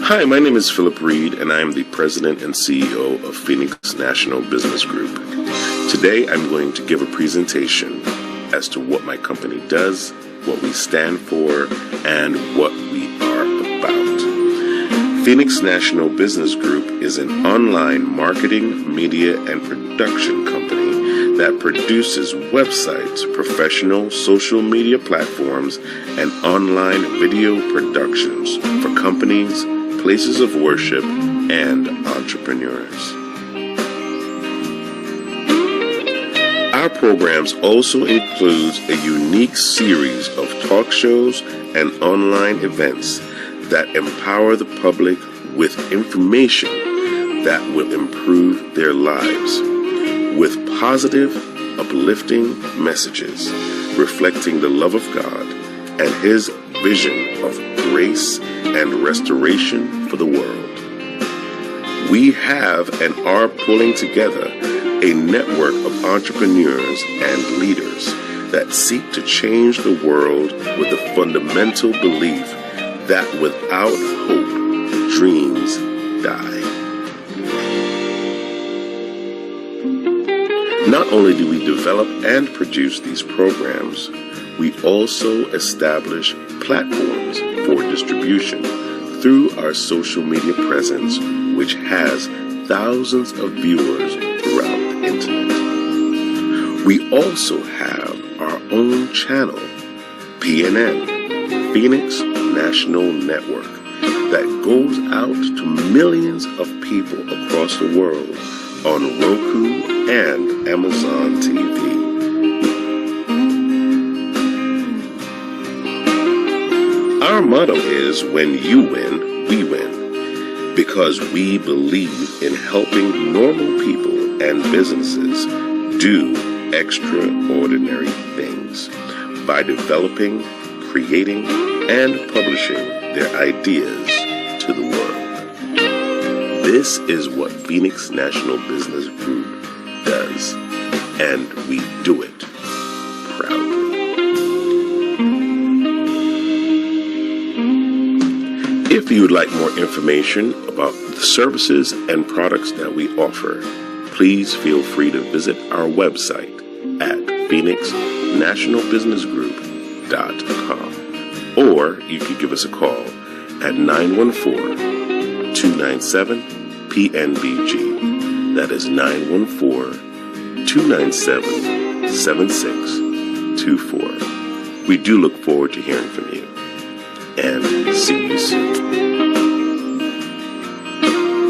Hi, my name is Philip Reed, and I am the President and CEO of Phoenix National Business Group. Today, I'm going to give a presentation as to what my company does, what we stand for, and what we are about. Phoenix National Business Group is an online marketing, media, and production company that produces websites, professional social media platforms, and online video productions for companies, places of worship, and entrepreneurs. Our programs also includes a unique series of talk shows and online events that empower the public with information that will improve their lives, with positive, uplifting messages reflecting the love of God and His vision of grace and restoration for the world. We have and are pulling together a network of entrepreneurs and leaders that seek to change the world with the fundamental belief that without hope, dreams die. Not only do we develop and produce these programs, we also establish platforms for distribution through our social media presence, which has thousands of viewers throughout the internet. We also have our own channel, PNN, Phoenix National Network, that goes out to millions of people across the world on Roku and Amazon TV. Our motto is, when you win, we win, because we believe in helping normal people and businesses do extraordinary things by developing, creating, and publishing their ideas to the world. This is what Phoenix National Business Group does, and we do it proudly. If you would like more information about the services and products that we offer, please feel free to visit our website at phoenixnationalbusinessgroup.com, or you could give us a call at 914-297-PNBG. That is 914-297-7624. We do look forward to hearing from you, and see you soon.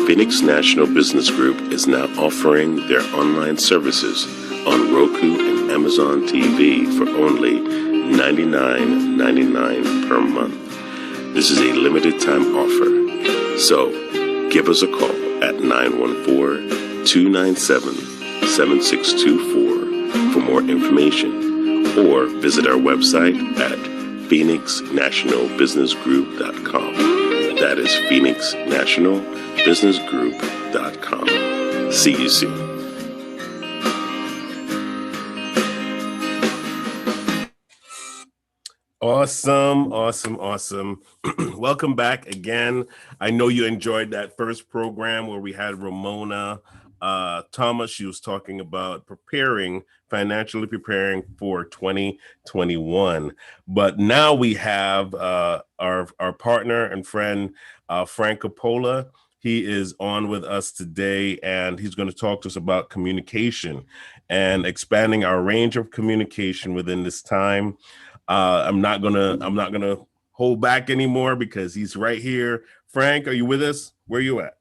Phoenix National Business Group is now offering their online services on Roku and Amazon TV for only $99.99 per month. This is a limited time offer, so give us a call at 914-297-7624 for more information, or visit our website at phoenixnationalbusinessgroup.com. That is phoenixnationalbusinessgroup.com. See you soon. Awesome. Welcome back again. I know you enjoyed that first program where we had Ramona Thomas. She was talking about financially preparing for 2021. But now we have our partner and friend, Frank Coppola. He is on with us today, and he's going to talk to us about communication and expanding our range of communication within this time. I'm not gonna hold back anymore because he's right here. Frank, are you with us? Where are you at?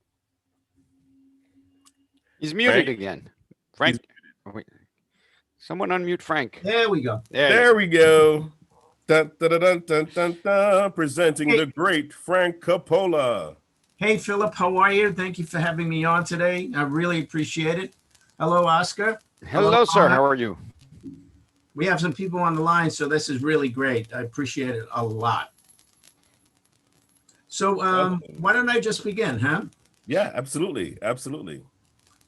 He's muted again. Frank, wait. Someone unmute Frank. There we go. There we go. Dun, dun, dun, dun, dun, dun, presenting the great Frank Coppola. Hey, Philip, how are you? Thank you for having me on today. I really appreciate it. Hello, Oscar. Hello, sir. How are you? We have some people on the line, so this is really great. I appreciate it a lot. So why don't I just begin, huh? Yeah, absolutely.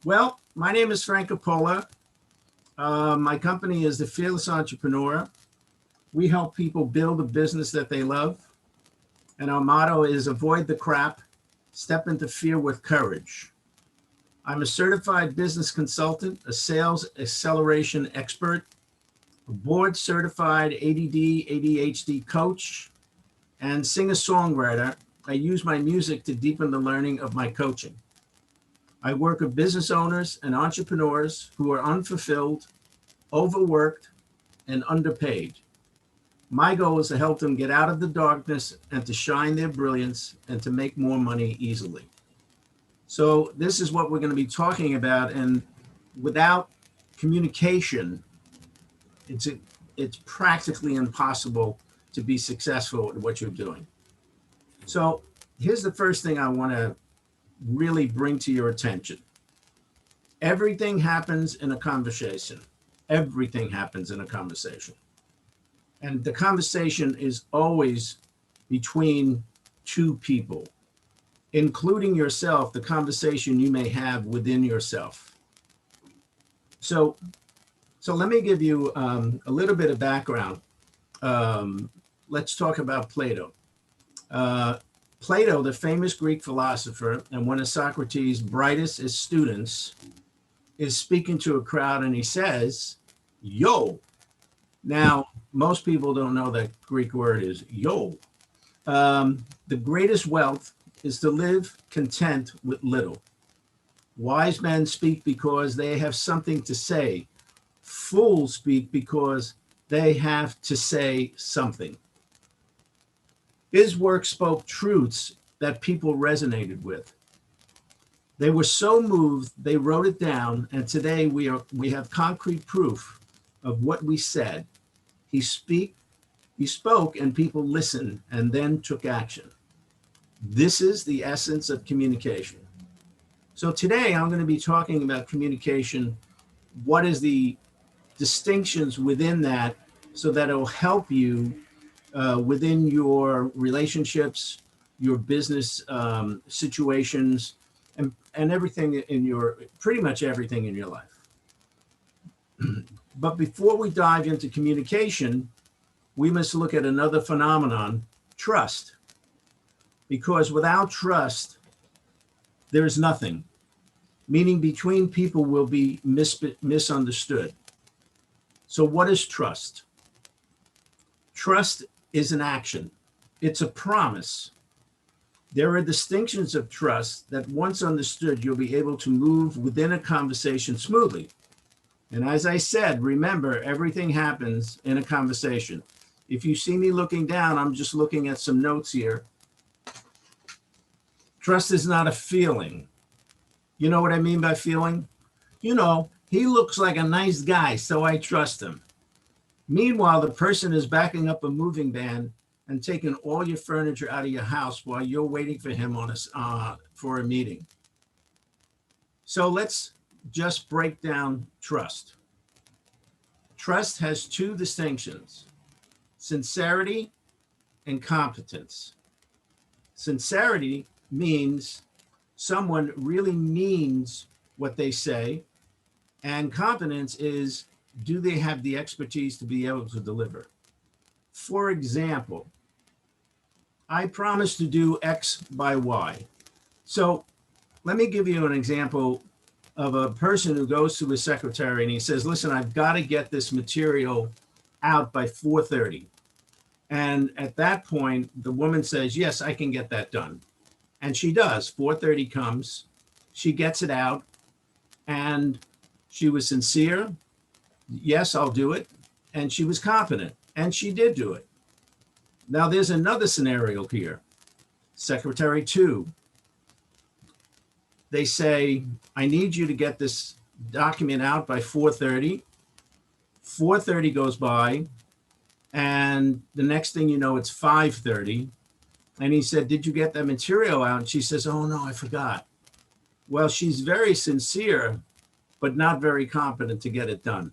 Well, my name is Frank Coppola. My company is The Fearless Entrepreneur. We help people build a business that they love. And our motto is avoid the crap Step into fear with courage. I'm a certified business consultant, a sales acceleration expert, a board certified ADD, ADHD coach, and singer-songwriter. I use my music to deepen the learning of my coaching. I work with business owners and entrepreneurs who are unfulfilled, overworked, and underpaid. My goal is to help them get out of the darkness and to shine their brilliance and to make more money easily. So this is what we're going to be talking about. And without communication, it's practically impossible to be successful at what you're doing. So here's the first thing I want to really bring to your attention. Everything happens in a conversation. Everything happens in a conversation. And the conversation is always between two people, including yourself, the conversation you may have within yourself. So let me give you a little bit of background. Let's talk about Plato. Plato, the famous Greek philosopher and one of Socrates' brightest students, is speaking to a crowd and he says, yo. Now, most people don't know that Greek word is yo. The greatest wealth is to live content with little. Wise men speak because they have something to say. Fools speak because they have to say something. His work spoke truths that people resonated with. They were so moved, they wrote it down, and today we have concrete proof of what we said. He spoke, and people listened and then took action. This is the essence of communication. So today I'm going to be talking about communication. What is the distinctions within that so that it will help you within your relationships, your business situations, and everything in pretty much everything in your life. But before we dive into communication, we must look at another phenomenon, trust. Because without trust, there is nothing. Meaning between people will be misunderstood. So what is trust? Trust is an action. It's a promise. There are distinctions of trust that once understood, you'll be able to move within a conversation smoothly. And as I said, remember, everything happens in a conversation. If you see me looking down, I'm just looking at some notes here. Trust is not a feeling. You know what I mean by feeling? You know, he looks like a nice guy, so I trust him. Meanwhile, the person is backing up a moving van and taking all your furniture out of your house while you're waiting for him for a meeting. So let's just break down trust. Trust has two distinctions: sincerity and competence. Sincerity means someone really means what they say, and competence is, do they have the expertise to be able to deliver? For example, I promised to do X by Y. So let me give you an example of a person who goes to his secretary and he says, listen, I've got to get this material out by 4:30. And at that point, the woman says, yes, I can get that done. And she does. 4:30 comes, she gets it out, and she was sincere. Yes, I'll do it. And she was confident, and she did do it. Now there's another scenario here. Secretary 2, they say, I need you to get this document out by 4:30. 4:30 goes by, and the next thing you know, it's 5:30. And he said, did you get that material out? And she says, oh no, I forgot. Well, she's very sincere, but not very competent to get it done.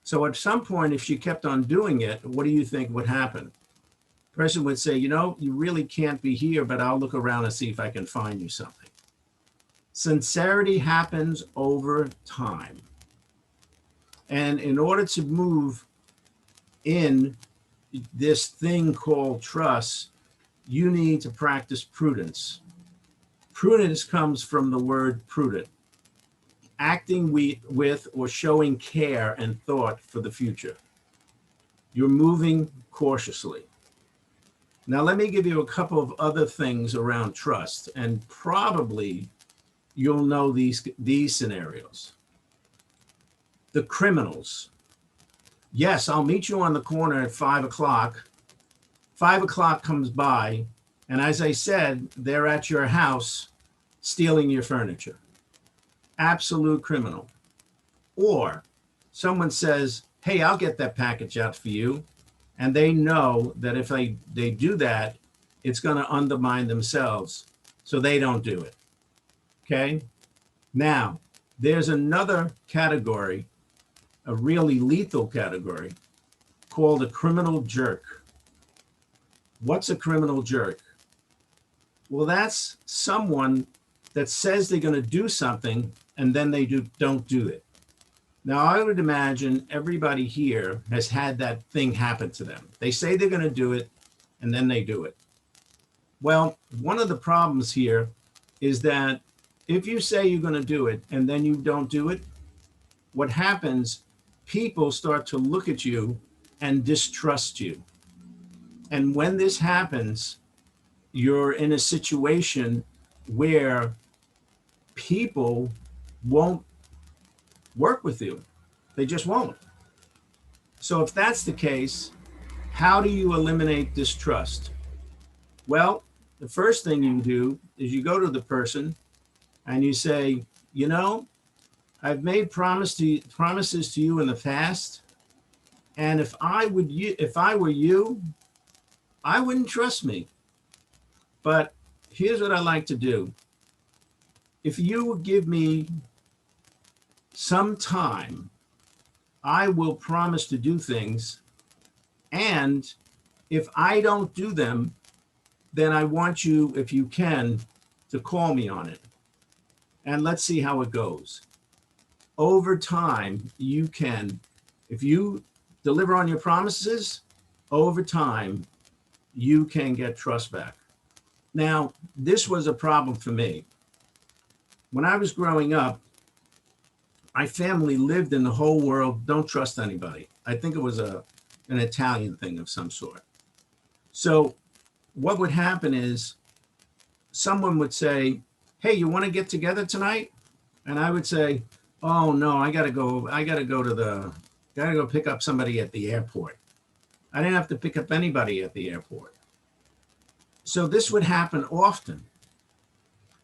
So at some point, if she kept on doing it, what do you think would happen? The person would say, you know, you really can't be here, but I'll look around and see if I can find you something. Sincerity happens over time. And in order to move in this thing called trust, you need to practice prudence. Prudence comes from the word prudent, acting with or showing care and thought for the future. You're moving cautiously. Now, let me give you a couple of other things around trust, and probably you'll know these scenarios. The criminals. Yes, I'll meet you on the corner at 5 o'clock. 5 o'clock comes by, and as I said, they're at your house stealing your furniture. Absolute criminal. Or someone says, hey, I'll get that package out for you. And they know that if they do that, it's going to undermine themselves. So they don't do it. Okay. Now, there's another category, a really lethal category, called a criminal jerk. What's a criminal jerk? Well, that's someone that says they're going to do something and then they don't do it. Now, I would imagine everybody here has had that thing happen to them. They say they're going to do it and then they do it. Well, one of the problems here is that if you say you're going to do it and then you don't do it, what happens, people start to look at you and distrust you. And when this happens, you're in a situation where people won't work with you. They just won't. So if that's the case, how do you eliminate distrust? Well, the first thing you do is you go to the person and you say, you know, I've made promises to you in the past, and if I were you, I wouldn't trust me. But here's what I like to do. If you will give me some time, I will promise to do things. And if I don't do them, then I want you, if you can, to call me on it. And let's see how it goes. Over time, you can, if you deliver on your promises, over time, you can get trust back. Now, this was a problem for me. When I was growing up, my family lived in the whole world, don't trust anybody. I think it was an Italian thing of some sort. So what would happen is someone would say, hey, you want to get together tonight? And I would say, oh no, I gotta go pick up somebody at the airport. I didn't have to pick up anybody at the airport. So this would happen often.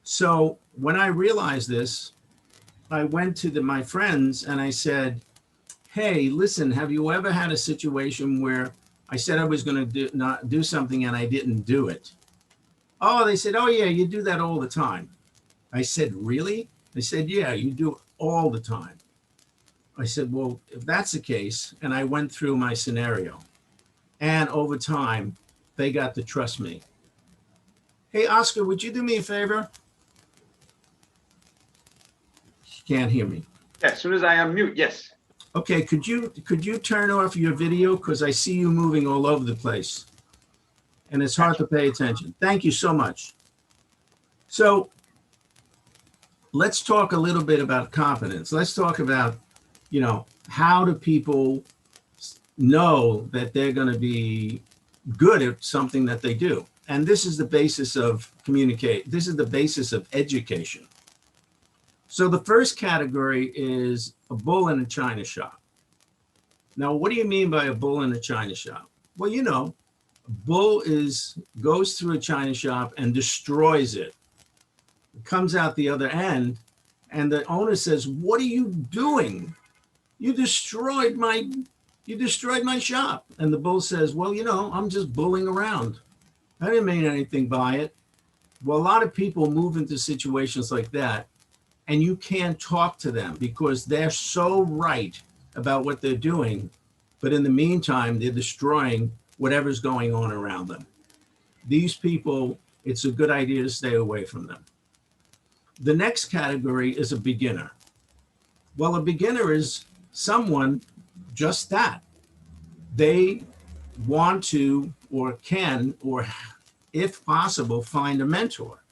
So when I realized this, I went to my friends and I said, hey, listen, have you ever had a situation where I said I was going to not do something and I didn't do it? Oh, they said, oh yeah, you do that all the time. I said, really? They said, yeah, you do it all the time. I said, well, if that's the case, and I went through my scenario, and over time, they got to trust me. Hey, Oscar, would you do me a favor? You can't hear me. Yeah, as soon as I unmute, yes. Okay, could you turn off your video, because I see you moving all over the place, and it's hard to pay attention. Thank you so much. So let's talk a little bit about confidence. Let's talk about, how do people know that they're going to be good at something that they do? And this is the basis of communicate. This is the basis of education. So the first category is a bull in a china shop. Now, what do you mean by a bull in a china shop? Well, a bull goes through a china shop and destroys it. It comes out the other end, and the owner says, what are you doing? You destroyed my shop. And the bull says, well, I'm just bulling around. I didn't mean anything by it. Well, a lot of people move into situations like that, and you can't talk to them because they're so right about what they're doing. But in the meantime, they're destroying whatever's going on around them. These people, it's a good idea to stay away from them. The next category is a beginner. Well, a beginner is someone just that. They want to or can, or if possible, find a mentor.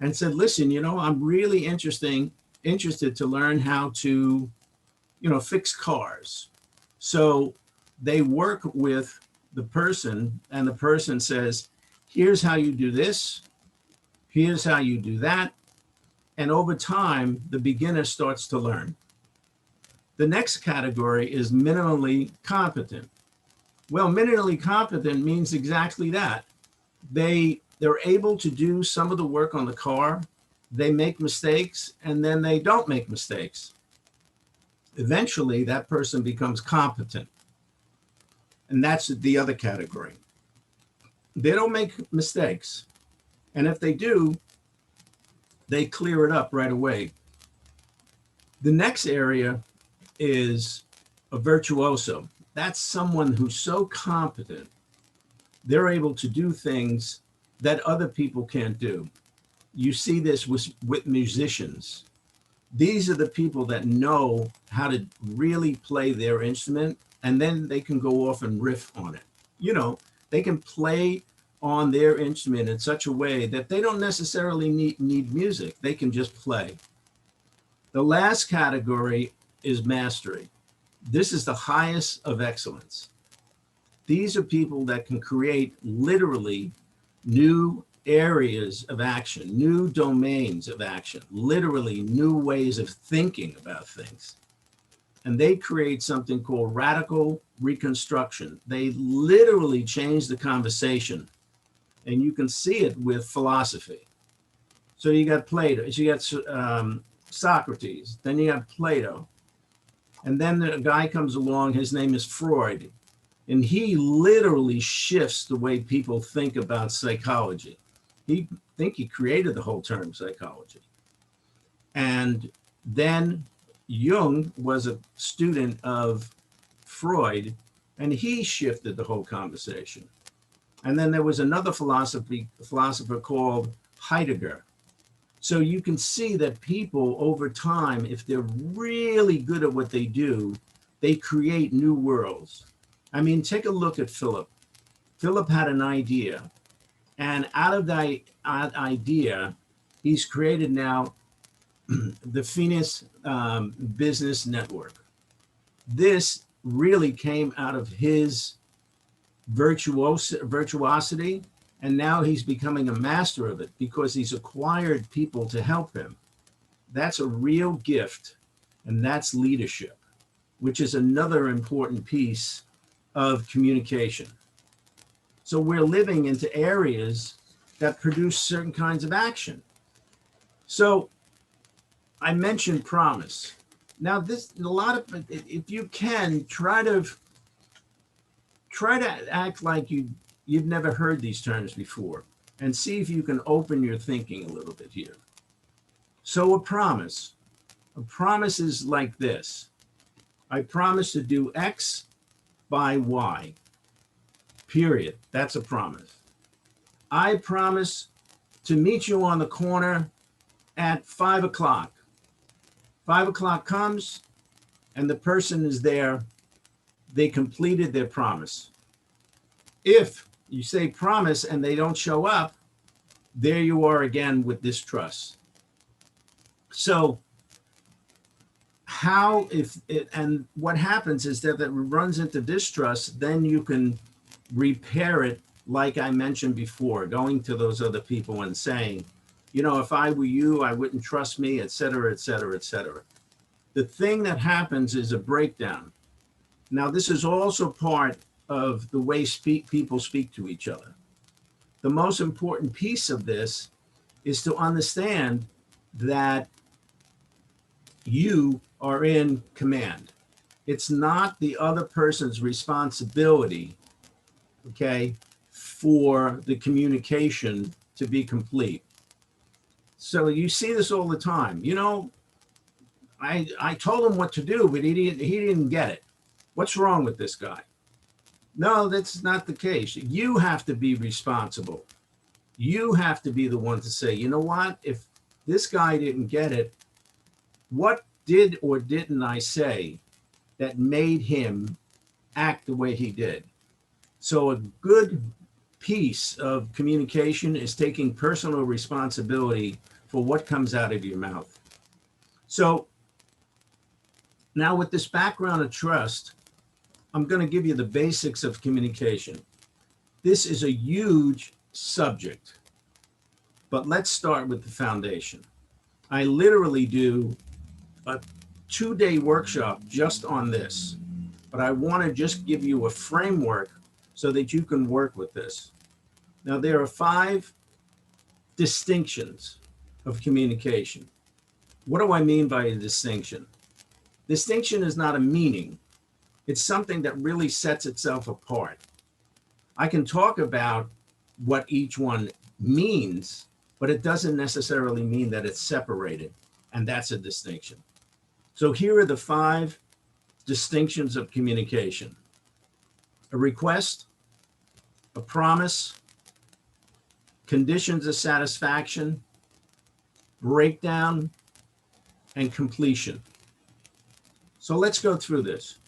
and said, listen, I'm really interested to learn how to, fix cars. So they work with the person, and the person says, here's how you do this, here's how you do that. And over time, the beginner starts to learn. The next category is minimally competent. Well, minimally competent means exactly that. They're able to do some of the work on the car. They make mistakes, and then they don't make mistakes. Eventually, that person becomes competent. And that's the other category. They don't make mistakes. And if they do, they clear it up right away. The next area is a virtuoso. That's someone who's so competent, they're able to do things that other people can't do. You see this with musicians. These are the people that know how to really play their instrument, and then they can go off and riff on it. They can play on their instrument in such a way that they don't necessarily need music. They can just play. The last category is mastery. This is the highest of excellence. These are people that can create literally new areas of action, new domains of action, literally new ways of thinking about things. And they create something called radical reconstruction. They literally change the conversation. And you can see it with philosophy. So you got Plato, you got Socrates, then you got Plato. And then a guy comes along, his name is Freud. And he literally shifts the way people think about psychology. He created the whole term psychology. And then Jung was a student of Freud, and he shifted the whole conversation. And then there was another philosopher called Heidegger. So you can see that people over time, if they're really good at what they do, they create new worlds. I mean, take a look at Philip. Philip had an idea, and out of that idea, he's created now the Phoenix Business Network. This really came out of his virtuosity, and now he's becoming a master of it because he's acquired people to help him. That's a real gift, and that's leadership, which is another important piece of communication. So we're living into areas that produce certain kinds of action. So I mentioned promise. Now if you can, try to act like you've never heard these terms before and see if you can open your thinking a little bit here. So a promise is like this. I promise to do X by Y, period. That's a promise. I promise to meet you on the corner at 5 o'clock. 5 o'clock comes and the person is there. They completed their promise. If you say promise and they don't show up, there you are again with distrust. So and what happens is that it runs into distrust, then you can repair it, like I mentioned before, going to those other people and saying, if I were you, I wouldn't trust me, et cetera, et cetera, et cetera. The thing that happens is a breakdown. Now, this is also part of the way people speak to each other. The most important piece of this is to understand that you are in command. It's not the other person's responsibility, okay, for the communication to be complete. So you see this all the time. I told him what to do, but he didn't get it. What's wrong with this guy? No, that's not the case. You have to be responsible. You have to be the one to say, you know what? If this guy didn't get it, what did or didn't I say that made him act the way he did? So a good piece of communication is taking personal responsibility for what comes out of your mouth. So now with this background of trust, I'm going to give you the basics of communication. This is a huge subject, but let's start with the foundation. I literally do a 2-day workshop just on this, but I want to just give you a framework so that you can work with this. Now, there are 5 distinctions of communication. What do I mean by a distinction? Distinction is not a meaning. It's something that really sets itself apart. I can talk about what each one means, but it doesn't necessarily mean that it's separated, and that's a distinction. So here are the 5 distinctions of communication: a request, a promise, conditions of satisfaction, breakdown, and completion. So let's go through this.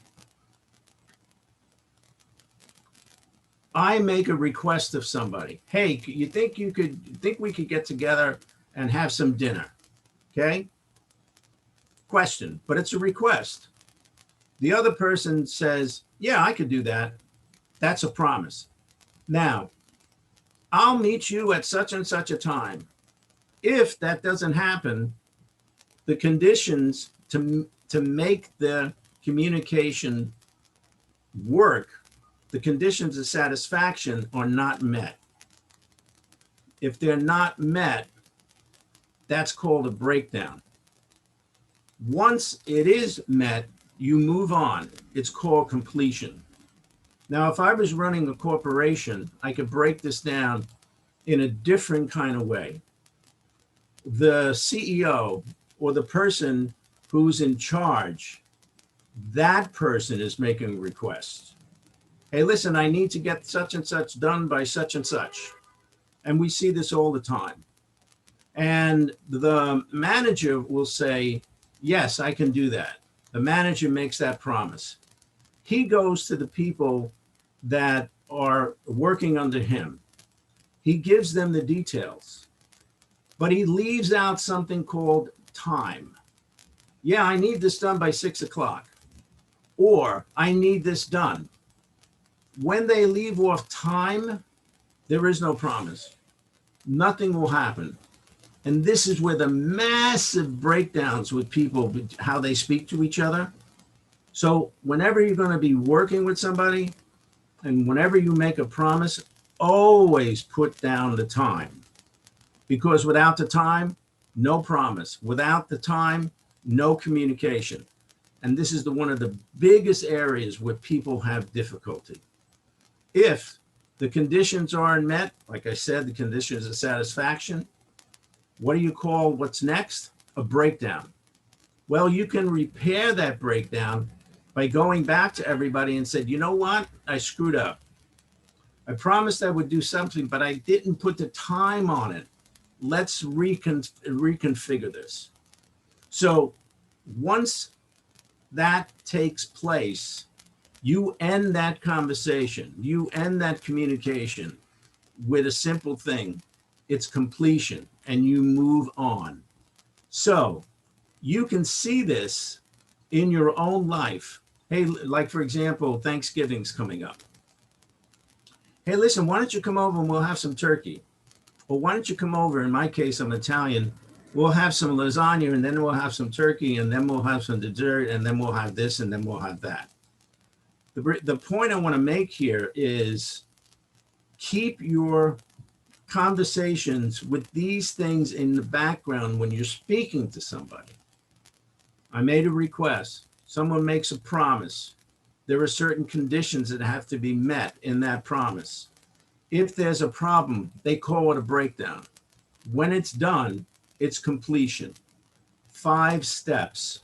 I make a request of somebody. Hey, you think we could get together and have some dinner? Okay? Question, but it's a request. The other person says, yeah, I could do that. That's a promise. Now, I'll meet you at such and such a time. If that doesn't happen, the conditions to make the communication work, the conditions of satisfaction are not met. If they're not met, that's called a breakdown. Once it is met, you move on. It's called completion. Now, if I was running a corporation, I could break this down in a different kind of way. The CEO or the person who's in charge, that person is making requests. Hey, listen, I need to get such and such done by such and such. And we see this all the time. And the manager will say, yes, I can do that. The manager makes that promise. He goes to the people that are working under him. He gives them the details, but he leaves out something called time. Yeah, I need this done by 6 o'clock, or I need this done. When they leave off time, there is no promise. Nothing will happen. And this is where the massive breakdowns with people, how they speak to each other. So whenever you're going to be working with somebody and whenever you make a promise, always put down the time. Because without the time, no promise. Without the time, no communication. And this is one of the biggest areas where people have difficulty. If the conditions aren't met, like I said, the conditions of satisfaction, what do you call what's next? A breakdown. Well, you can repair that breakdown by going back to everybody and said, you know what? I screwed up. I promised I would do something, but I didn't put the time on it. Let's reconfigure this. So once that takes place, you end that conversation, you end that communication with a simple thing. It's completion, and you move on. So you can see this in your own life. Hey, like for example, Thanksgiving's coming up. Hey, listen, why don't you come over and we'll have some turkey? Or why don't you come over? In my case, I'm Italian. We'll have some lasagna, and then we'll have some turkey, and then we'll have some dessert, and then we'll have this, and then we'll have that. The point I want to make here is keep your conversations with these things in the background when you're speaking to somebody. I made a request. Someone makes a promise. There are certain conditions that have to be met in that promise. If there's a problem, they call it a breakdown. When it's done, it's completion. 5 steps.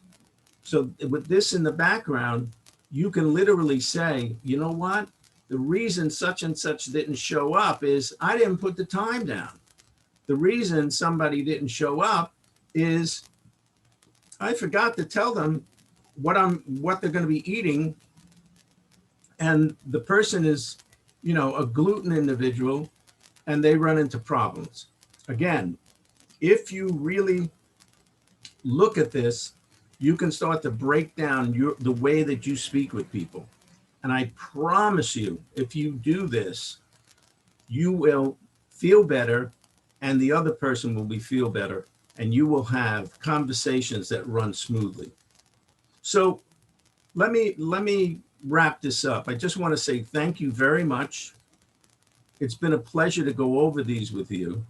So with this in the background, you can literally say, you know what? The reason such and such didn't show up is I didn't put the time down. The reason somebody didn't show up is I forgot to tell them what they're going to be eating. And the person is, a gluten individual, and they run into problems. Again, if you really look at this, you can start to break down the way that you speak with people. And I promise you, if you do this, you will feel better and the other person will feel better, and you will have conversations that run smoothly. So let me wrap this up. I just want to say thank you very much. It's been a pleasure to go over these with you.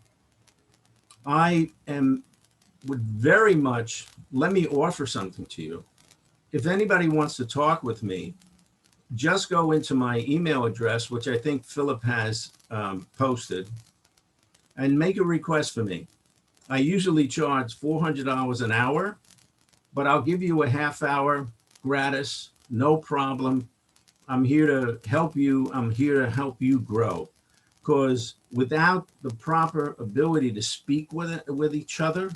Would very much, let me offer something to you. If anybody wants to talk with me, just go into my email address, which I think Philip has posted, and make a request for me. I usually charge $400 an hour, but I'll give you a half hour gratis, no problem. I'm here to help you. I'm here to help you grow. Because without the proper ability to speak with each other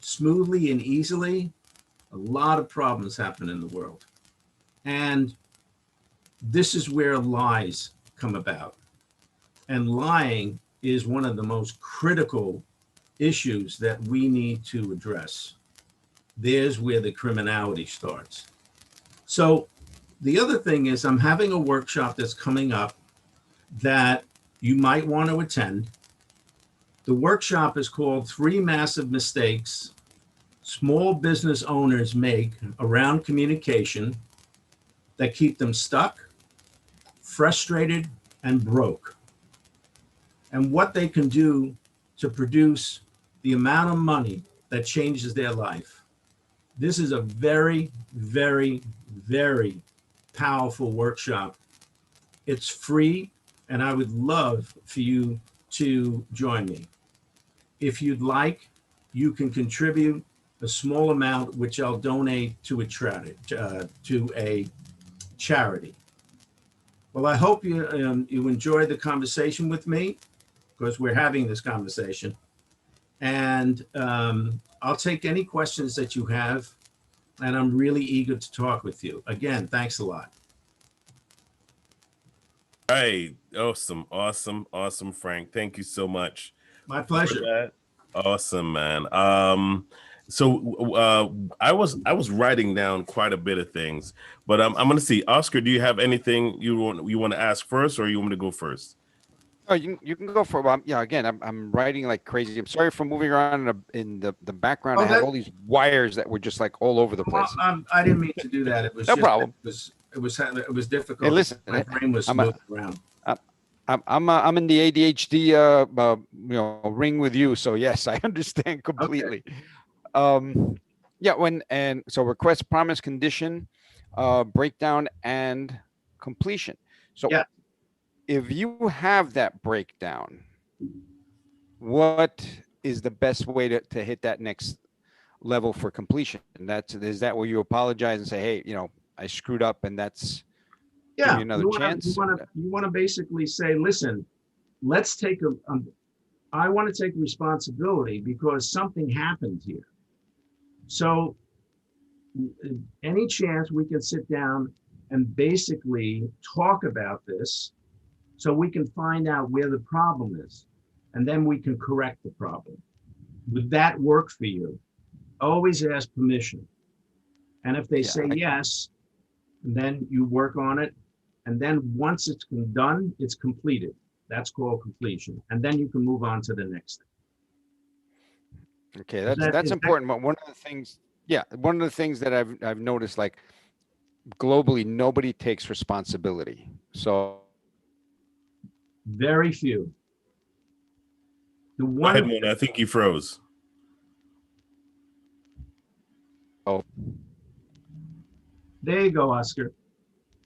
smoothly and easily, a lot of problems happen in the world. And this is where lies come about. And lying is one of the most critical issues that we need to address. There's where the criminality starts. So the other thing is, I'm having a workshop that's coming up that you might want to attend. The workshop is called 3 Massive Mistakes Small Business Owners Make Around Communication that Keep Them Stuck, Frustrated, and Broke, and what they can do to produce the amount of money that changes their life. This is a very, very, very powerful workshop. It's free, and I would love for you to join me. If you'd like, you can contribute a small amount, which I'll donate to a charity. Well, I hope you enjoyed the conversation with me, because we're having this conversation. And I'll take any questions that you have, and I'm really eager to talk with you. Again, thanks a lot. Right. Awesome, Frank. Thank you so much. My pleasure. Awesome, man. So I was writing down quite a bit of things, but I'm going to see. Oscar, do you have anything you want to ask first, or you want me to go first? Oh, you can go for yeah. Again, I'm writing like crazy. I'm sorry for moving around in the background. I had all these wires that were just like all over the place. I didn't mean to do that. It was no problem. It was difficult. Hey, listen, my brain was moving around. I'm in the ADHD ring with you, so yes, I understand completely. Okay. Yeah, so request, promise, condition, breakdown, and completion. So yeah. If you have that breakdown, what is the best way to hit that next level for completion? Is that where you apologize and say, hey, I screwed up, and that's give me another chance? You want to basically say, listen, let's take I want to take responsibility because something happened here. So any chance we can sit down and basically talk about this so we can find out where the problem is, and then we can correct the problem. Would that work for you? Always ask permission. And if they say yes, then you work on it. And then once it's done, it's completed. That's called completion. And then you can move on to the next thing. Okay, that's important. But one of the things that I've noticed, like globally, nobody takes responsibility. So very few. Go ahead, Mona. I think you froze. Oh, there you go, Oscar.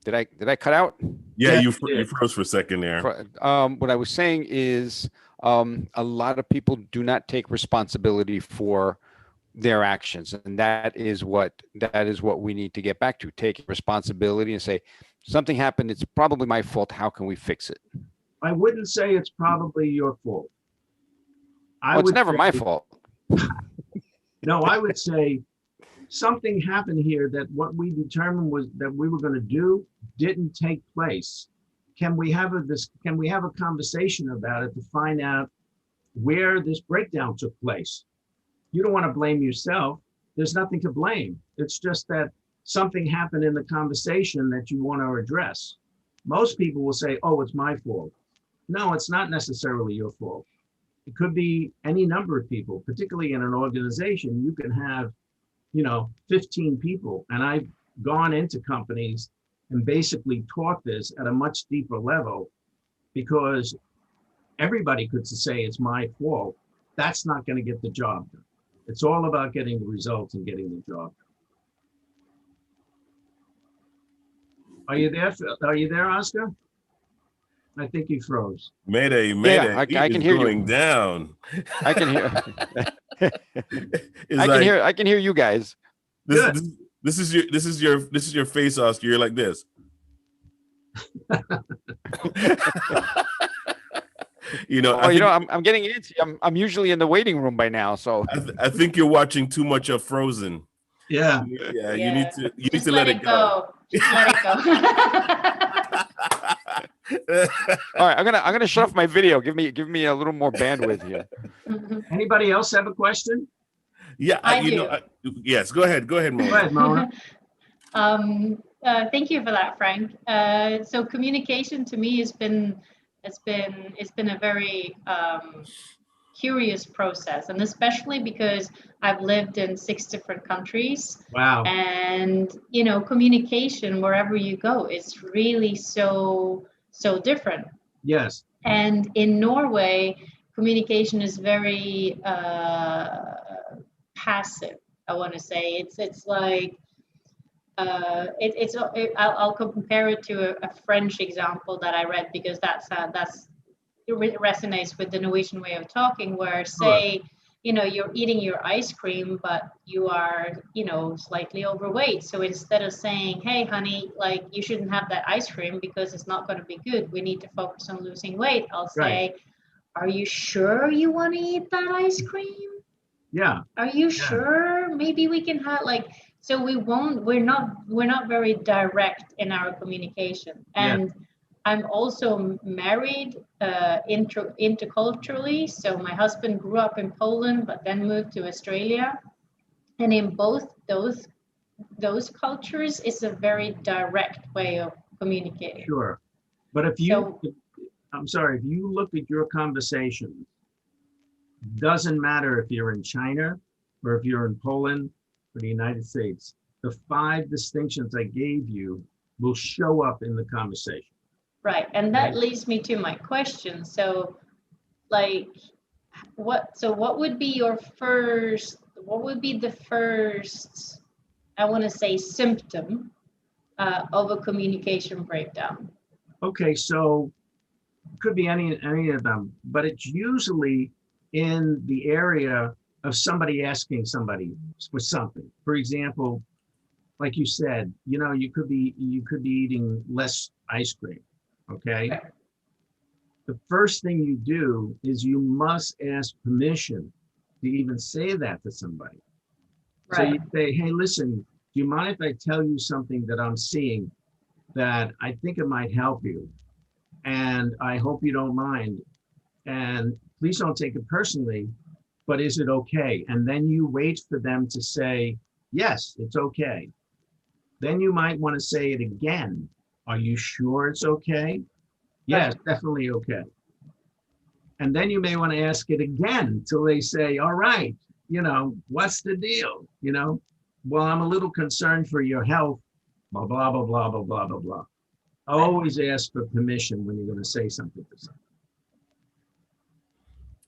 Did I cut out? Yeah, you froze for a second there. What I was saying is a lot of people do not take responsibility for their actions, and that is what we need to get back to. Take responsibility and say, something happened. It's probably my fault. How can we fix it? I wouldn't say it's probably your fault. It's never my fault. No, I would say something happened here that what we determined was that we were going to do didn't take place. Can we have a conversation about it to find out where this breakdown took place? you don't want to blame yourself. There's nothing to blame. It's just that something happened in the conversation that you want to address. Most people will say, oh, it's my fault. No, it's not necessarily your fault. It could be any number of people, particularly in an organization. You can have, 15 people. And I've gone into companies and basically taught this at a much deeper level, because everybody could say it's my fault. That's not going to get the job done. It's all about getting the results and getting the job done. Are you there? Are you there, Oscar? I think he froze. Mayday, mayday. Yeah, I can hear going you. Down. I can hear. It's I can hear you guys. This is your face, Oscar. You're like this. I'm getting antsy. I'm usually in the waiting room by now, so I think you're watching too much of Frozen. Yeah. Yeah. You need to let it go. Just let it go. all right, I'm gonna shut off my video. Give me a little more bandwidth here. Anybody else have a question? Yeah, I do. Yes, go ahead, Mona. Go ahead, Mona. Thank you for that, Frank. So communication to me has been a very curious process, and especially because I've lived in 6 different countries. Wow. And communication wherever you go is really so different. Yes. And in Norway, communication is very passive. I want to say it's like I'll compare it to a French example that I read, because it resonates with the Norwegian way of talking, where say, you're eating your ice cream, but you are, slightly overweight. So instead of saying, hey, honey, like you shouldn't have that ice cream because it's not going to be good, we need to focus on losing weight, I'll say, right. Are you sure you want to eat that ice cream? Yeah. Are you sure? Maybe we can have so we're not very direct in our communication. And I'm also married interculturally. So my husband grew up in Poland, but then moved to Australia. And in both those cultures, it's a very direct way of communicating. Sure. But if you look at your conversations, doesn't matter if you're in China or if you're in Poland or the United States, the 5 distinctions I gave you will show up in the conversation. Right, and that leads me to my question. So, what would be the first, I want to say, symptom of a communication breakdown? Okay, so it could be any of them, but it's usually in the area of somebody asking somebody for something. For example, like you said, you could be eating less ice cream. Okay. The first thing you do is you must ask permission to even say that to somebody. Right. So you say, hey, listen, do you mind if I tell you something that I'm seeing that I think it might help you? And I hope you don't mind. And please don't take it personally, but is it okay? And then you wait for them to say, yes, it's okay. Then you might want to say it again. Are you sure it's okay? Yes, definitely okay. And then you may want to ask it again till they say, all right, what's the deal? Well, I'm a little concerned for your health, blah, blah, blah, blah, blah, blah, blah, blah. Always ask for permission when you're going to say something to someone.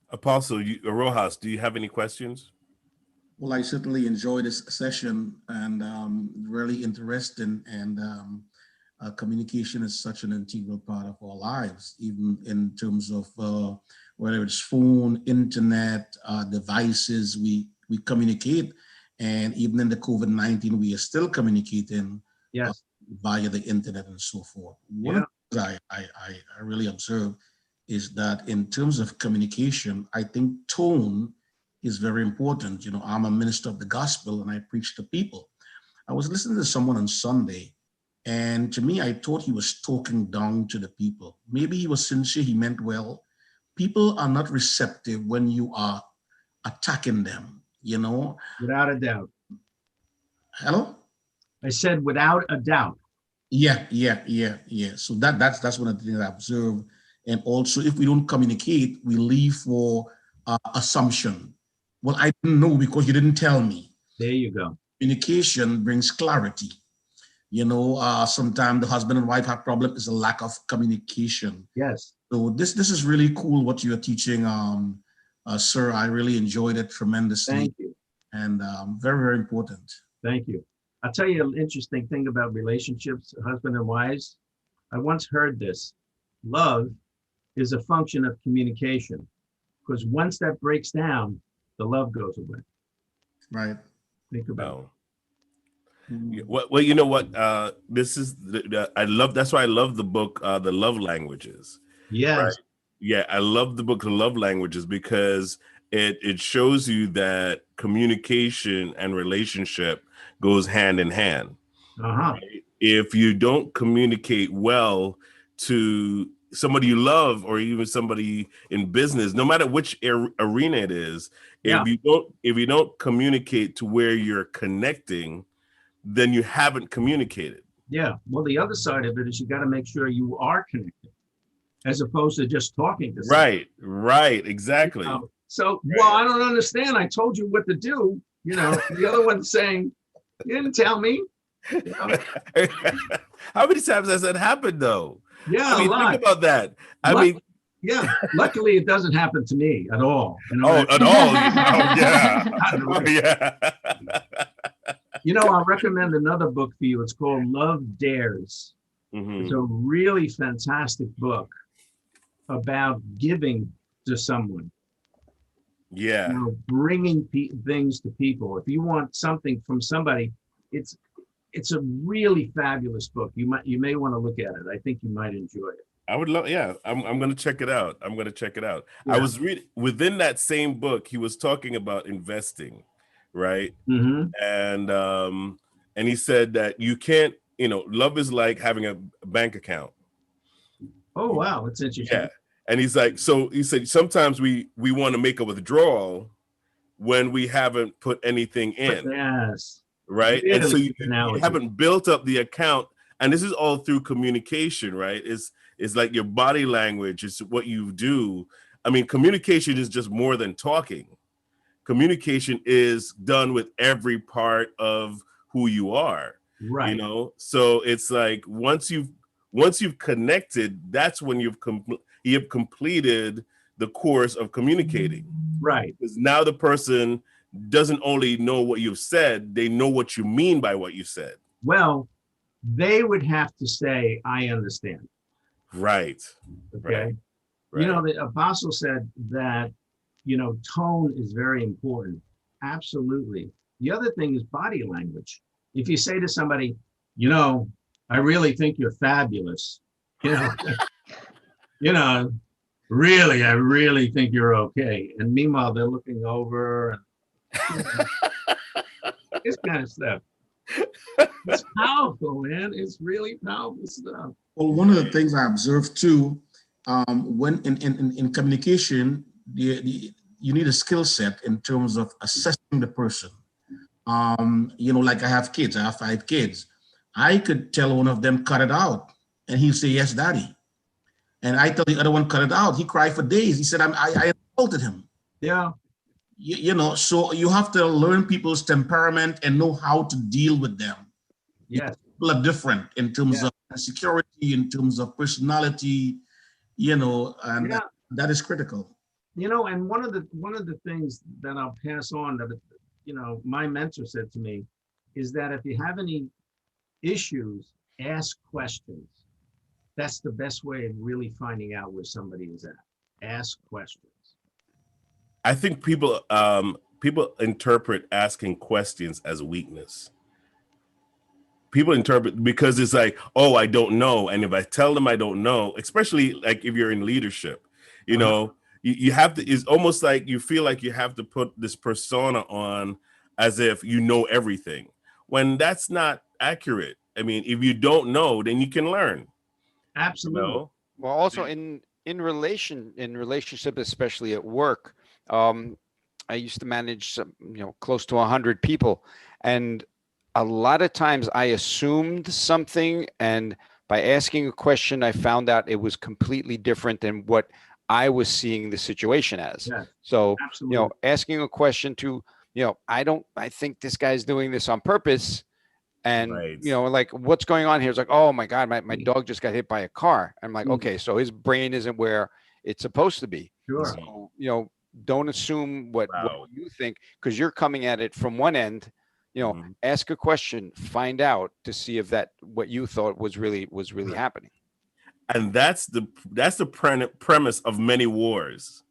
Apostle Rojas, do you have any questions? Well, I certainly enjoyed this session, and really interesting, and communication is such an integral part of our lives, even in terms of whether it's phone, internet, devices, we communicate. And even in the COVID-19, we are still communicating via the internet and so forth. One of the things I really observe is that in terms of communication, I think tone is very important. I'm a minister of the gospel and I preach to people. I was listening to someone on Sunday, and to me, I thought he was talking down to the people. Maybe he was sincere, he meant well. People are not receptive when you are attacking them. you know. Without a doubt. Hello? I said without a doubt. Yeah. So that's one of the things I observe. And also, if we don't communicate, we leave for assumption. Well, I didn't know because you didn't tell me. There you go. Communication brings clarity. You know, sometimes the husband and wife have problem is a lack of communication. Yes. So this is really cool what you're teaching, sir. I really enjoyed it tremendously. Thank you. And very, very important. Thank you. I'll tell you an interesting thing about relationships, husband and wives. I once heard this. Love is a function of communication, because once that breaks down, the love goes away. Right. Think about it. Well, you know what? This is I love. That's why I love the book, The Love Languages. Yes. Right? Yeah, I love the book, The Love Languages, because it shows you that communication and relationship goes hand in hand. Uh-huh. Right? If you don't communicate well to somebody you love, or even somebody in business, no matter which arena it is, Yeah. if you don't communicate to where you're connecting, then you haven't communicated. Yeah. Well, the other side of it is you got to make sure you are connected, as opposed to just talking to somebody. Right, exactly. So, well, I don't understand. I told you what to do. You know, the other one's saying, you didn't tell me. You know? How many times has that happened, though? Yeah, I mean, a lot. think about that. Yeah. Luckily, it doesn't happen to me at all. You know, At all? Yeah. Yeah. You know, I'll recommend another book for you. It's called Love Dares. Mhm. It's a really fantastic book about giving to someone. Yeah. You know, bringing things to people. If you want something from somebody, it's a really fabulous book. You may want to look at it. I think you might enjoy it. I would love, yeah, I'm going to check it out. I'm going to check it out. Yeah. I was reading within that same book, he was talking about investing, right? Mm-hmm. And he said that you can't, love is like having a bank account. Oh, wow. That's interesting. Yeah. And he's like, so he said, sometimes we want to make a withdrawal when we haven't put anything in. Yes. Right. Really, and so you analogy. haven't built up the account. And this is all through communication, right? It's like your body language, is what you do. I mean, communication is just more than talking. Communication is done with every part of who you are. Right. So it's like once you've connected, that's when you've completed the course of communicating. Right. Because now the person doesn't only know what you've said, they know what you mean by what you said. Well, they would have to say, I understand. Right. Okay. Right. The apostle said that, tone is very important. Absolutely. The other thing is body language. If you say to somebody, I really think you're fabulous, really, I really think you're okay. And meanwhile, they're looking over and this kind of stuff. It's powerful, man. It's really powerful stuff. Well, one of the things I observed too, when in communication, you need a skill set in terms of assessing the person. Like I have kids, I have 5 kids. I could tell one of them, cut it out. And he'd say, yes, daddy. And I tell the other one, cut it out. He cried for days. He said, I insulted him. Yeah. So you have to learn people's temperament and know how to deal with them. Yes. People are different in terms of security, in terms of personality, and that is critical. And one of the things that I'll pass on that, my mentor said to me is that if you have any issues, ask questions. That's the best way of really finding out where somebody is at. Ask questions. I think people interpret asking questions as weakness. People interpret, because it's like, oh, I don't know. And if I tell them I don't know, especially like if you're in leadership, you have to, it's almost like you feel like you have to put this persona on as if you know everything, when that's not accurate. I mean, if you don't know, then you can learn. Absolutely. Well, also in relationship, especially at work, I used to manage some, close to 100 people, and a lot of times I assumed something, and by asking a question, I found out it was completely different than what I was seeing the situation as. Yes, So, absolutely. asking a question to, I think this guy's doing this on purpose. And, Right. like, what's going on here? It's like, oh my God, my dog just got hit by a car. I'm like, Mhm. okay, so his brain isn't where it's supposed to be. Sure. So, don't assume what Wow. you think, because you're coming at it from one end. Mhm. Ask a question, find out to see if that what you thought was really happening. And that's the premise of many wars,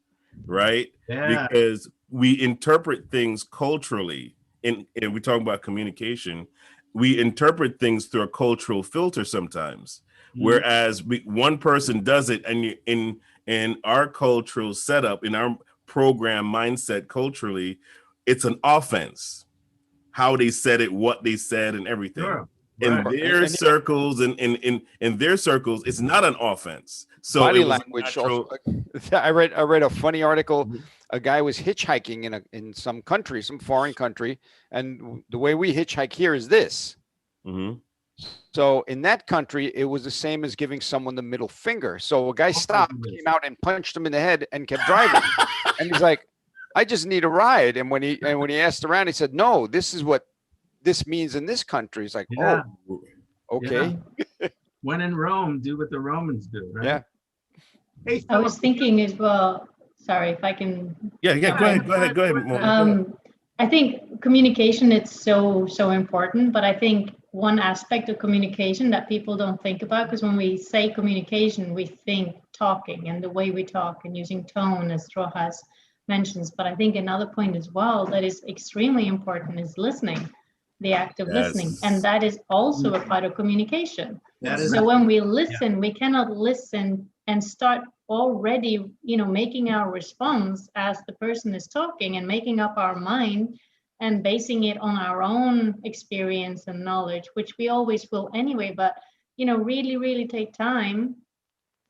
right? Yeah. Because we interpret things culturally. And we talk about communication. We interpret things through a cultural filter sometimes. Mhm. Whereas one person does it, and in our cultural setup, in our program mindset culturally, it's an offense. How they said it, what they said, and everything. Sure. In Right. their And circles, and in their circles, it's not an offense. So body it was language natural. also. I read a funny article. Mhm. A guy was hitchhiking in some country, some foreign country, and the way we hitchhike here is this. Mhm. So in that country, it was the same as giving someone the middle finger. So a guy stopped, goodness. came out and punched him in the head and kept driving. And he's like, I just need a ride. And when he asked around, he said, no, this is what this means in this country. He's like, Yeah. oh, okay. When in Rome, do what the Romans do, right? Yeah. Hey, I was Philip, thinking as well, sorry if I can. Yeah. Go ahead. Mona. I think communication is so important, but I think one aspect of communication that people don't think about, because when we say communication, we think talking and the way we talk and using tone, as Rojas mentions. But I think another point as well that is extremely important is listening, the act of listening, Yes. and that is also a part of communication. that is So when we listen, we cannot listen and start already, making our response as the person is talking and making up our mind and basing it on our own experience and knowledge, which we always will anyway, but, really, really take time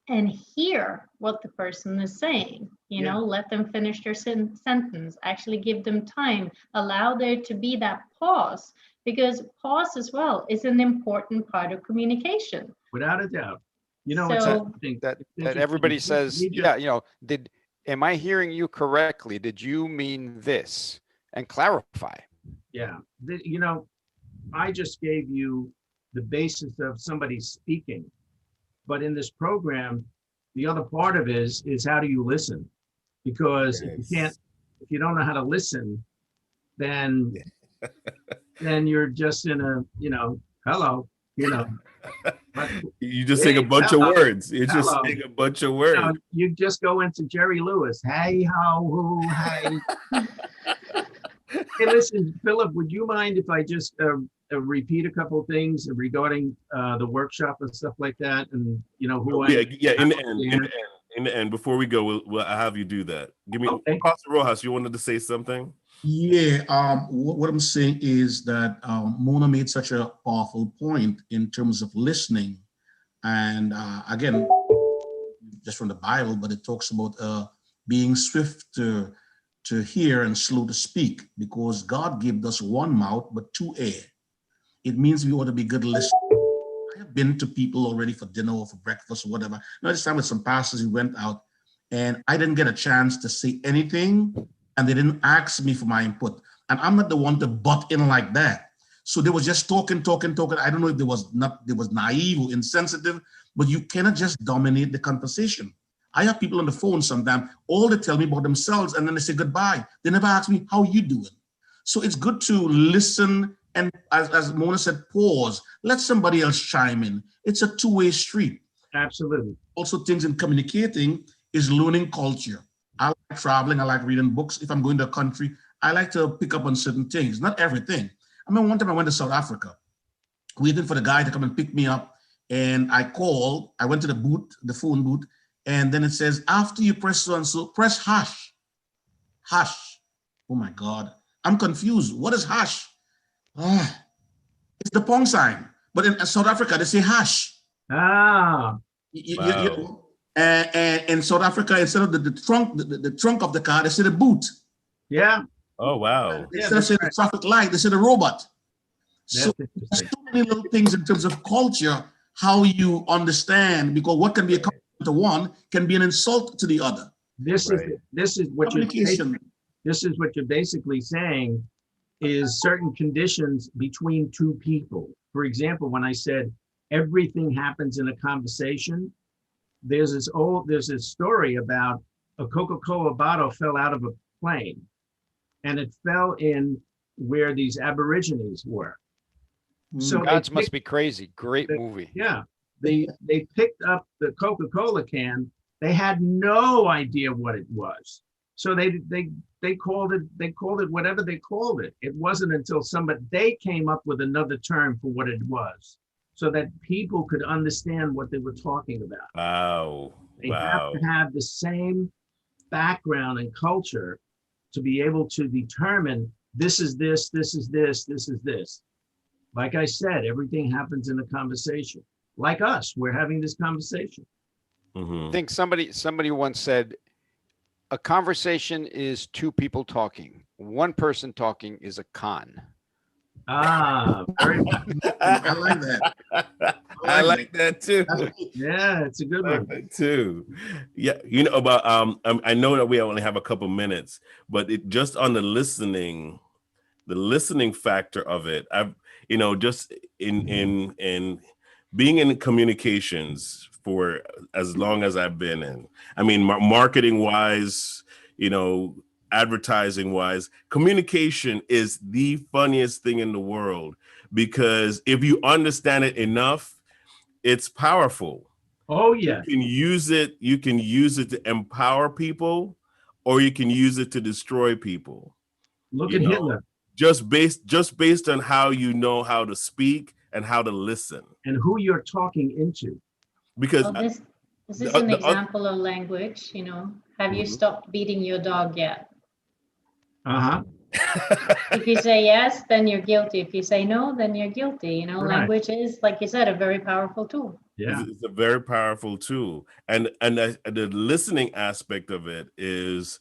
and hear what the person is saying, Yeah. let them finish their sentence, actually give them time, allow there to be that pause, because pause as well is an important part of communication. without a doubt. It's So- interesting. That It's interesting. everybody says, We just- yeah, am I hearing you correctly? Did you mean this? And clarify. Yeah. I just gave you the basis of somebody speaking. But in this program, the other part of it is how do you listen? Because if you don't know how to listen, then you're just in a, hello, But, You just saying a bunch of words. You're just Hello. saying a bunch of words. you just go into Jerry Lewis. Hey, how, who, hey. Hey, listen, Philip, would you mind if I just repeat a couple of things regarding the workshop and stuff like that? And who I In the end, before we go, we'll have you do that. Give me, Okay. Pastor Rojas, you wanted to say something? Yeah, what I'm saying is that Mona made such a powerful point in terms of listening. And again, just from the Bible, but it talks about being swift to hear and slow to speak, because God gave us one mouth, but two ears. It means we ought to be good listeners. I have been to people already for dinner or for breakfast or whatever. This time with some pastors who went out, and I didn't get a chance to say anything, and they didn't ask me for my input. And I'm not the one to butt in like that. So they was just talking. I don't know if they was naive or insensitive, but you cannot just dominate the conversation. I have people on the phone sometimes, all they tell me about themselves, and then they say goodbye. They never ask me, how you doing? So it's good to listen, and as Mona said, pause. Let somebody else chime in. It's a two-way street. Absolutely. Also, things in communicating is learning culture. I like traveling. I like reading books. If I'm going to a country, I like to pick up on certain things, not everything. I mean, one time I went to South Africa, waiting for the guy to come and pick me up. And I went to the phone booth, and then it says, after you press so and so, press hash. Hash. Oh my God. I'm confused. What is hash? It's the pound sign. But in South Africa, they say hash. Ah. And in South Africa, instead of the trunk of the car, they say the boot. Yeah. Oh, wow. Yeah, Instead of saying the traffic light, they say the robot. So That's there's interesting. so many little things in terms of culture, how you understand, because what can be a compliment to one can be an insult to the other. This Right. is what you're Communication. this is what you're basically saying is certain conditions between two people. For example, when I said everything happens in a conversation, there's this story about a Coca-Cola bottle fell out of a plane, and it fell in where these Aborigines were. So they Gods must picked- be crazy. Great movie. yeah, they picked up the Coca-Cola can. They had no idea what it was. So they called it whatever they called it. It wasn't until they came up with another term for what it was, so that people could understand what they were talking about. Wow. They Wow. have to have the same background and culture to be able to determine this is this, this is this, this is this. Like I said, everything happens in a conversation. Like us, we're having this conversation. Mhm. I think somebody once said, a conversation is two people talking. One person talking is a con. Ah, very I like that. I like that too. yeah, it's a good I like one. that too. Yeah, you know about I know that we only have a couple minutes, but it just on the listening factor of it. I've just in being in communications for as long as I've been in. I mean, marketing wise, advertising wise, communication is the funniest thing in the world, because if you understand it enough, it's powerful. Oh yeah, You can use it to empower people, or you can use it to destroy people. look You at know, Hitler just based on how you know how to speak and how to listen. and who you're talking into. Because Well, this is the- an the- example of language, Have you Mhm. stopped beating your dog yet? Uh-huh. If you say yes, then you're guilty. If you say no, then you're guilty. Right. Language is, like you said, a very powerful tool. Yeah. It's a very powerful tool, and the listening aspect of it is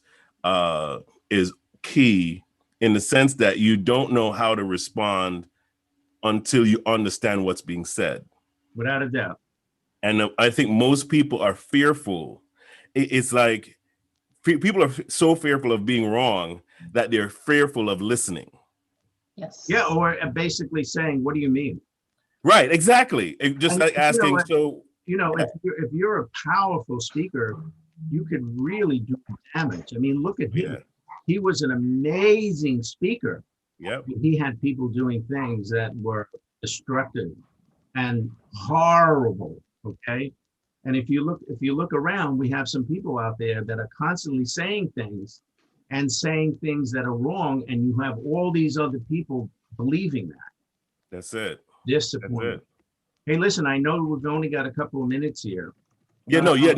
key, in the sense that you don't know how to respond until you understand what's being said. Without a doubt. And I think most people are fearful. It's like people are so fearful of being wrong that they're fearful of listening. Yes. Yeah, or basically saying, what do you mean? Right, exactly. Just And, like asking, so if you're a powerful speaker, you could really do damage. I mean, look at him. yeah, He was an amazing speaker. yep. He had people doing things that were destructive and horrible. Okay. And if you look around, we have some people out there that are constantly saying things that are wrong, and you have all these other people believing that. That's it. Disappointing. That's it. Hey, listen, I know we've only got a couple of minutes here. Yeah, no. Yeah.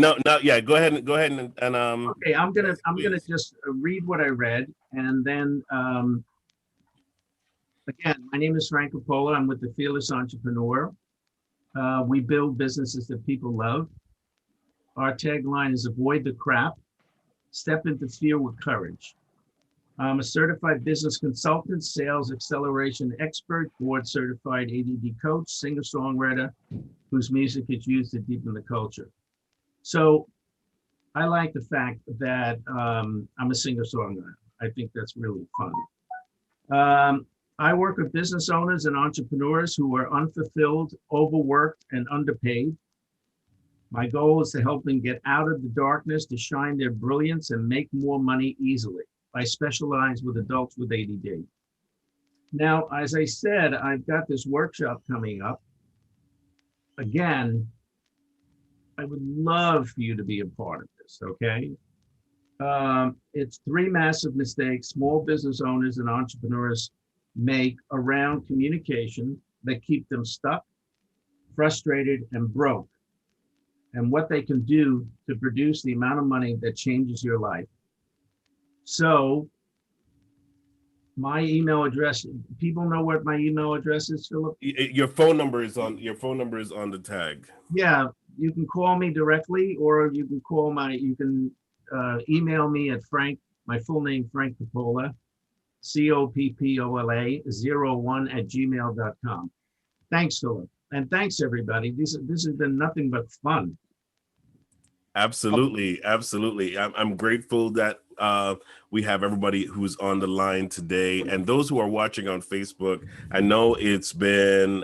Go ahead and Okay, I'm gonna please. just read what I read, and then again, my name is Frank Coppola. I'm with the Fearless Entrepreneur. We build businesses that people love. Our tagline is avoid the crap, step into fear with courage. I'm a certified business consultant, sales acceleration expert, board certified ADD coach, singer-songwriter, whose music is used to deepen the culture. So I like the fact that I'm a singer-songwriter. I think that's really fun. I work with business owners and entrepreneurs who are unfulfilled, overworked, and underpaid. My goal is to help them get out of the darkness, to shine their brilliance and make more money easily. I specialize with adults with ADD. Now, as I said, I've got this workshop coming up. Again, I would love for you to be a part of this, okay? It's 3 massive mistakes small business owners and entrepreneurs make around communication that keep them stuck, frustrated, and broke, and what they can do to produce the amount of money that changes your life. So my email address, people know what my email address is, Philip? Your phone number is on the tag. Yeah, you can call me directly, or you can email me at my full name, Frank Coppola, Coppola 01@gmail.com. Thanks, Philip. And thanks, everybody. This has been nothing but fun. Absolutely, absolutely. I'm grateful that we have everybody who's on the line today, and those who are watching on Facebook. I know it's been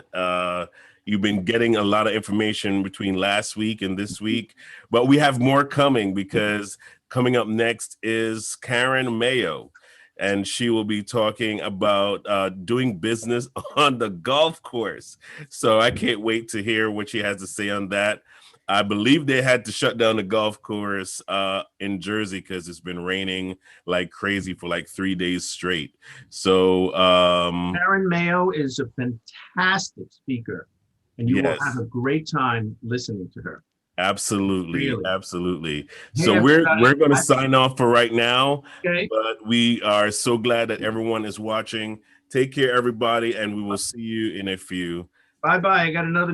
you've been getting a lot of information between last week and this week, but we have more coming, because coming up next is Karen Mayo, and she will be talking about doing business on the golf course. So I can't wait to hear what she has to say on that. I believe they had to shut down the golf course in Jersey because it's been raining like crazy for like 3 days straight. So Karen Mayo is a fantastic speaker, and you will yes, have a great time listening to her. absolutely, Really. absolutely. Hey, So everybody. we're going to sign off for right now, Okay. but we are so glad that everyone is watching. Take care, everybody, and we will see you in a few. Bye-bye. I got another meeting.